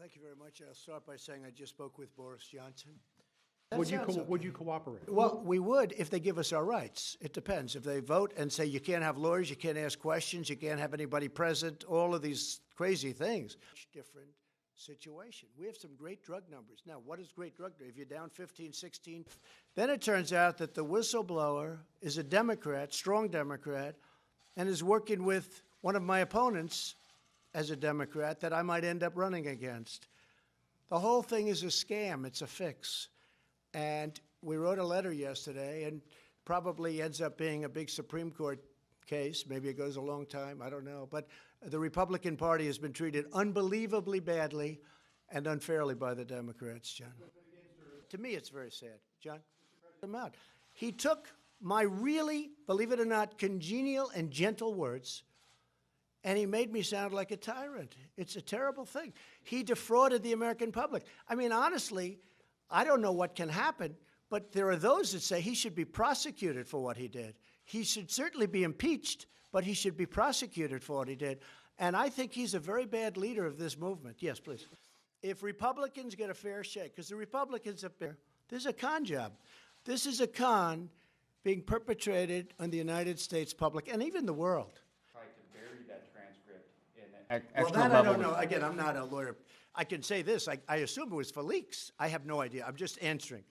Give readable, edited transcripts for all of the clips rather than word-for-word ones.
Thank you very much. I'll start by saying I just spoke with Boris Johnson. Would you cooperate? Well, we would if they give us our rights. It depends. If they vote and say you can't have lawyers, you can't ask questions, you can't have anybody present, all of these crazy things. Much different situation. We have some great drug numbers. Now, what is great drug? If you're down 15, 16, then it turns out that the whistleblower is a Democrat, strong Democrat, and is working with one of my opponents as a Democrat that I might end up running against. The whole thing is a scam. It's a fix. And we wrote a letter yesterday, and probably ends up being a big Supreme Court case. Maybe it goes a long time. I don't know. But the Republican Party has been treated unbelievably badly and unfairly by the Democrats, John. To me, it's very sad. John? He took my really, believe it or not, congenial and gentle words, and he made me sound like a tyrant. It's a terrible thing. He defrauded the American public. I mean, honestly, I don't know what can happen, but there are those that say he should be prosecuted for what he did. He should certainly be impeached, but he should be prosecuted for what he did. And I think he's a very bad leader of this movement. Yes, please. If Republicans get a fair shake, because the Republicans up there, this is a con job. This is a con being perpetrated on the United States public and even the world. Tried to bury that transcript in Well, that I don't know. Again, I'm not a lawyer. I can say this. I assume it was for leaks. I have no idea. I'm just answering.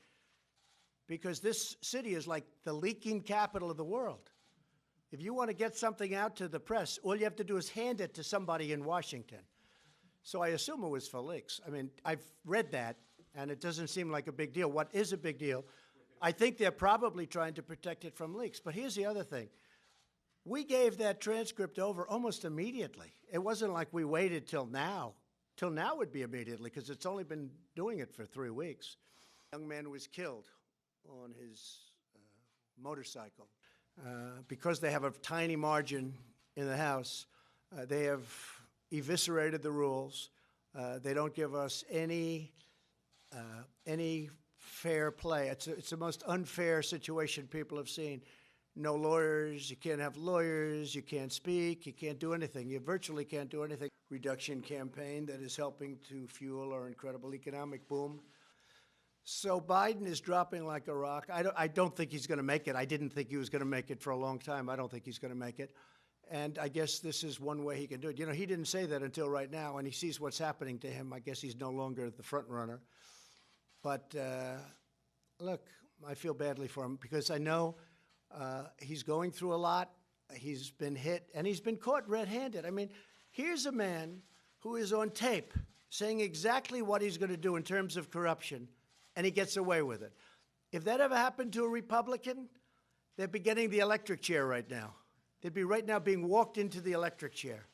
Because this city is like the leaking capital of the world. If you want to get something out to the press, all you have to do is hand it to somebody in Washington. So I assume it was for leaks. I mean, I've read that, and it doesn't seem like a big deal. What is a big deal? I think they're probably trying to protect it from leaks. But here's the other thing. We gave that transcript over almost immediately. It wasn't like we waited till now. Till now would be immediately, because it's only been doing it for 3 weeks. A young man was killed on his motorcycle. Because they have a tiny margin in the House, they have eviscerated the rules. They don't give us any fair play. It's the most unfair situation people have seen. No lawyers, you can't have lawyers, you can't speak, you can't do anything. You virtually can't do anything. Reduction campaign that is helping to fuel our incredible economic boom. So Biden is dropping like a rock. I don't think he's going to make it. I didn't think he was going to make it for a long time. I don't think he's going to make it. And I guess this is one way he can do it. You know, he didn't say that until right now, and he sees what's happening to him. I guess he's no longer the front runner. But look, I feel badly for him because I know he's going through a lot. He's been hit, and he's been caught red-handed. I mean, here's a man who is on tape saying exactly what he's going to do in terms of corruption, and he gets away with it. If that ever happened to a Republican, they'd be getting the electric chair right now. They'd be right now being walked into the electric chair.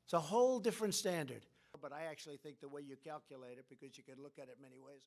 It's a whole different standard. But I actually think the way you calculate it, because you can look at it many ways.